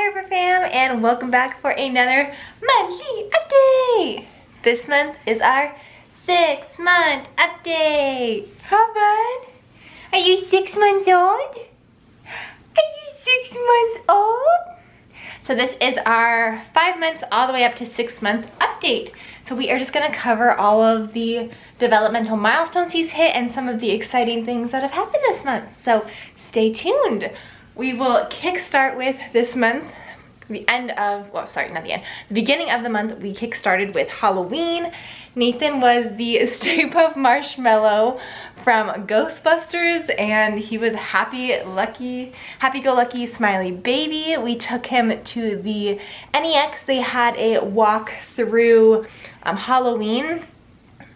Harper fam, and welcome back for another monthly update. This month is our 6-month update. How fun? Are you 6 months old? Are you 6 months old? So this is our 5 months all the way up to 6-month update. So we are just gonna cover all of the developmental milestones he's hit and some of the exciting things that have happened this month. So stay tuned. We will kickstart with this month, the beginning of the month, we kickstarted with Halloween. Nathan was the Stay Puft Marshmallow from Ghostbusters, and he was happy-go-lucky, smiley baby. We took him to the NEX. They had a walk through Halloween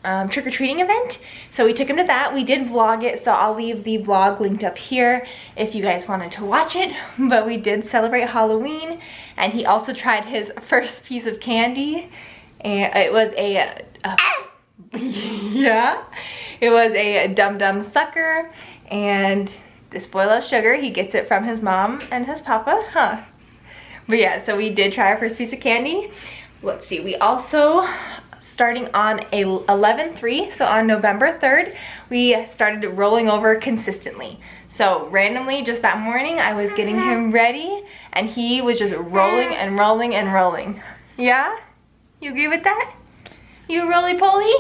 trick-or-treating event, so we took him to that. We did vlog it, so I'll leave the vlog linked up here if you guys wanted to watch it. But we did celebrate Halloween, and he also tried his first piece of candy, and it was a yeah, it was a Dum Dum sucker, and this boy loves sugar. He gets it from his mom and his papa, But yeah, so we did try our first piece of candy. Let's see, we also, starting on 11/3, so on November 3rd, we started rolling over consistently. So randomly, just that morning, I was getting him ready, and he was just rolling and rolling and rolling. Yeah? You agree with that? You roly-poly?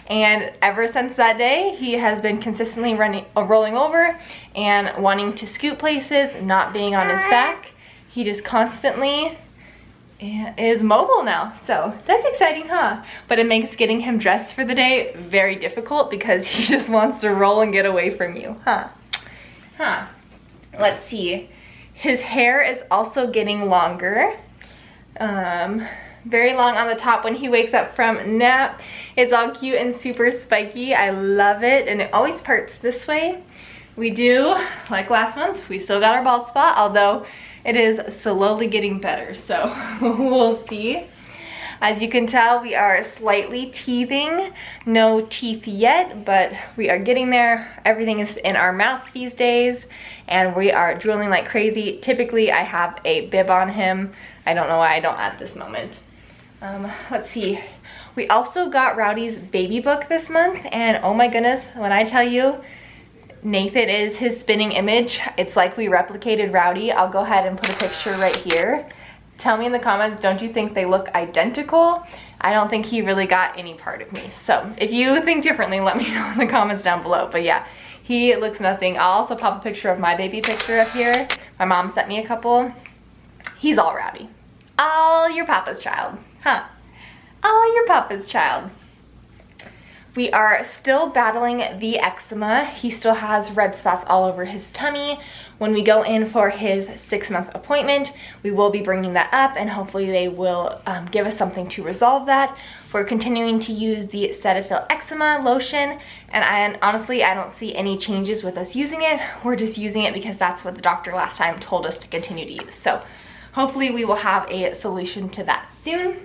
And ever since that day, he has been consistently rolling over and wanting to scoot places, not being on his back. He just constantly is mobile now, so that's exciting, But it makes getting him dressed for the day very difficult because he just wants to roll and get away from you, Let's see. His hair is also getting longer. Very long on the top when he wakes up from nap. It's all cute and super spiky. I love it, and it always parts this way. We do, like last month, we still got our bald spot, although it is slowly getting better, so we'll see. As you can tell, we are slightly teething. No teeth yet, but we are getting there. Everything is in our mouth these days, and we are drooling like crazy. Typically, I have a bib on him. I don't know why I don't at this moment. Let's see. We also got Rowdy's baby book this month, and oh my goodness, when I tell you, Nathan is his spinning image. It's like we replicated Rowdy. I'll go ahead and put a picture right here. Tell me in the comments, don't you think they look identical? I don't think he really got any part of me. So if you think differently, let me know in the comments down below. But yeah, he looks nothing. I'll also pop a picture of my baby picture up here. My mom sent me a couple. He's all Rowdy. All your papa's child, All your papa's child. We are still battling the eczema. He still has red spots all over his tummy. When we go in for his 6-month appointment, we will be bringing that up, and hopefully they will give us something to resolve that. We're continuing to use the Cetaphil eczema lotion, and honestly, I don't see any changes with us using it. We're just using it because that's what the doctor last time told us to continue to use. So hopefully we will have a solution to that soon.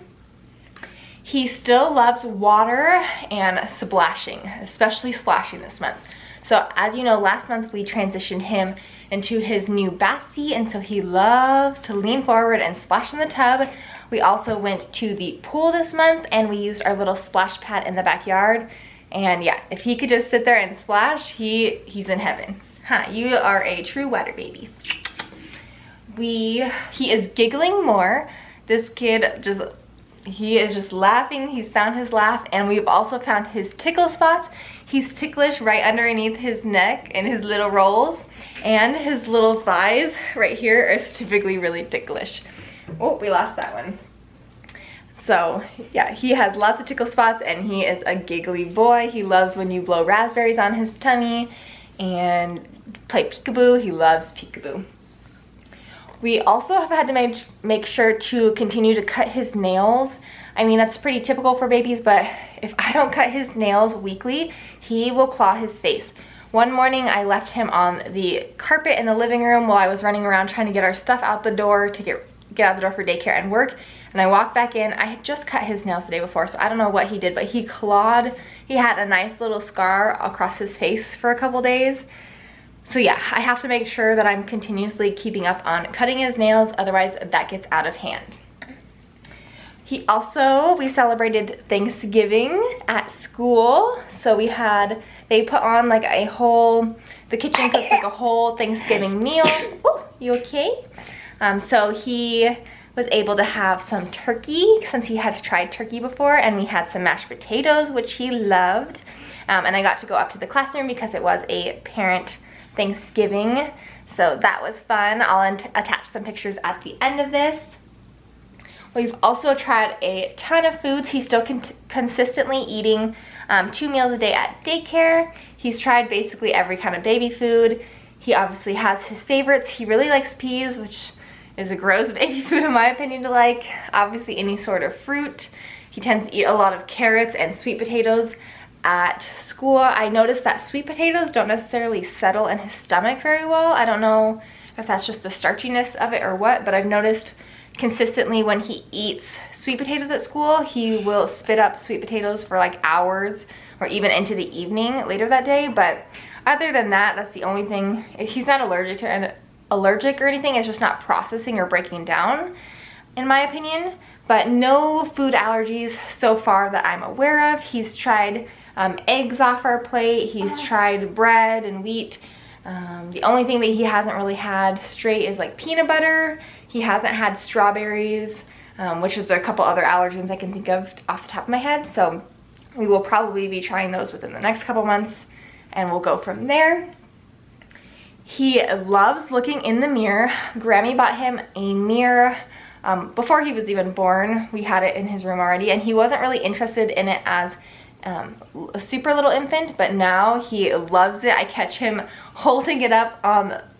He still loves water and splashing, especially splashing this month. So as you know, last month we transitioned him into his new bath seat, and so he loves to lean forward and splash in the tub. We also went to the pool this month, and we used our little splash pad in the backyard. And yeah, if he could just sit there and splash, he's in heaven. You are a true water baby. He is giggling more. This kid he is just laughing. He's found his laugh, and we've also found his tickle spots. He's ticklish right underneath his neck and his little rolls, and his little thighs right here are typically really ticklish. Oh, we lost that one. So yeah, he has lots of tickle spots, and he is a giggly boy. He loves when you blow raspberries on his tummy and play peekaboo. He loves peekaboo. We also have had to make sure to continue to cut his nails. I mean, that's pretty typical for babies, but if I don't cut his nails weekly, he will claw his face. One morning, I left him on the carpet in the living room while I was running around trying to get our stuff out the door to get out the door for daycare and work. And I walked back in. I had just cut his nails the day before, so I don't know what he did, but he clawed. He had a nice little scar across his face for a couple days. So yeah, I have to make sure that I'm continuously keeping up on cutting his nails, otherwise that gets out of hand. We celebrated Thanksgiving at school. So they put on like the kitchen cooks like a whole Thanksgiving meal. Ooh, you okay? So he was able to have some turkey since he had tried turkey before, and we had some mashed potatoes, which he loved. And I got to go up to the classroom because it was a parent Thanksgiving. So that was fun. I'll attach some pictures at the end of this. We've also tried a ton of foods. He's still consistently eating 2 meals a day at daycare. He's tried basically every kind of baby food. He obviously has his favorites. He really likes peas, which is a gross baby food in my opinion to like. Obviously any sort of fruit. He tends to eat a lot of carrots and sweet potatoes at school. I noticed that sweet potatoes don't necessarily settle in his stomach very well. I don't know if that's just the starchiness of it or what, but I've noticed consistently when he eats sweet potatoes at school, he will spit up sweet potatoes for like hours or even into the evening later that day. But other than that, that's the only thing. He's not allergic or anything. It's just not processing or breaking down in my opinion. But no food allergies so far that I'm aware of. He's tried eggs off our plate. He's tried bread and wheat. The only thing that he hasn't really had straight is like peanut butter. He hasn't had strawberries, which is a couple other allergens I can think of off the top of my head. So we will probably be trying those within the next couple months, and we'll go from there. He loves looking in the mirror. Grammy bought him a mirror before he was even born. We had it in his room already, and he wasn't really interested in it as a super little infant, but now he loves it. I catch him holding it up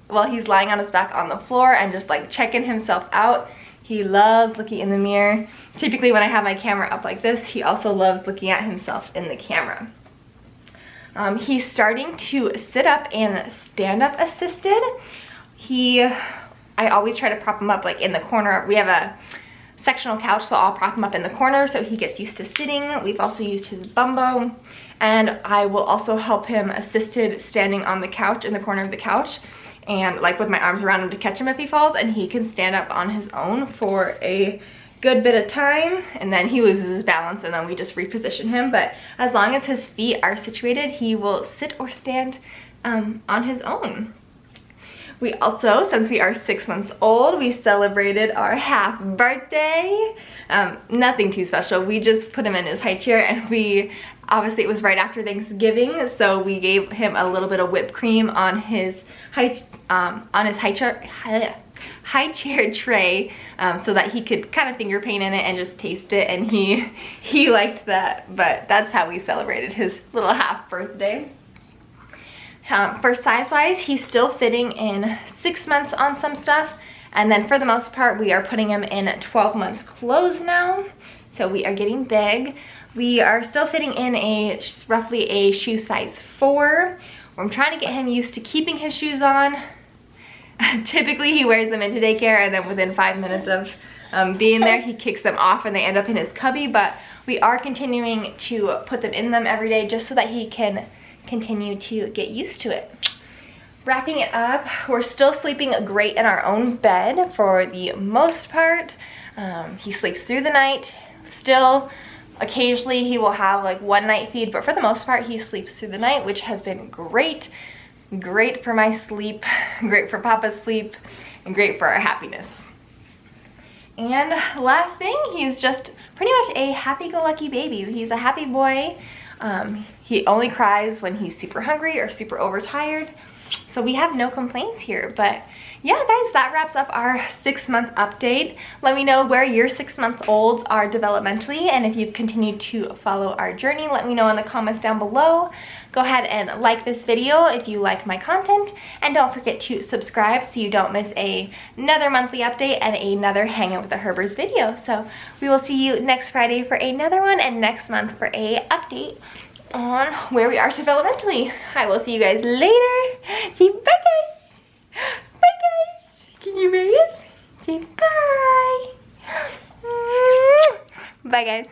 while he's lying on his back on the floor and just like checking himself out. He loves looking in the mirror. Typically when I have my camera up like this, he also loves looking at himself in the camera. He's starting to sit up and stand up assisted. I always try to prop him up like in the corner. We have a sectional couch, so I'll prop him up in the corner so he gets used to sitting. We've also used his bumbo, and I will also help him assisted standing on the couch, in the corner of the couch, and like with my arms around him to catch him if he falls, and he can stand up on his own for a good bit of time, and then he loses his balance and then we just reposition him. But as long as his feet are situated, he will sit or stand on his own. We also, since we are 6 months old, we celebrated our half birthday. Nothing too special. We just put him in his high chair, and obviously it was right after Thanksgiving, so we gave him a little bit of whipped cream on his high chair tray, so that he could kind of finger paint in it and just taste it, and he liked that. But that's how we celebrated his little half birthday. For size wise, he's still fitting in 6 months on some stuff, and then for the most part we are putting him in 12-month clothes now, so we are getting big. We are still fitting in roughly a shoe size 4. I'm trying to get him used to keeping his shoes on. Typically he wears them into daycare, and then within 5 minutes of being there, he kicks them off and they end up in his cubby. But we are continuing to put them in them every day just so that he can continue to get used to it. Wrapping it up, we're still sleeping great in our own bed for the most part. He sleeps through the night. Still, occasionally he will have like one night feed, but for the most part he sleeps through the night, which has been great. Great for my sleep, great for Papa's sleep, and great for our happiness. And last thing, he's just pretty much a happy-go-lucky baby. He's a happy boy. He only cries when he's super hungry or super overtired. So we have no complaints here. But yeah, guys, that wraps up our 6-month update. Let me know where your 6-month-olds are developmentally, and if you've continued to follow our journey, let me know in the comments down below. Go ahead and like this video if you like my content, and don't forget to subscribe so you don't miss another monthly update and another Hang Out with the Herbers video. So we will see you next Friday for another one, and next month for a update on where we are developmentally. I will see you guys later. See you, bye guys. Bye guys. Can you read it? Say bye. Bye guys.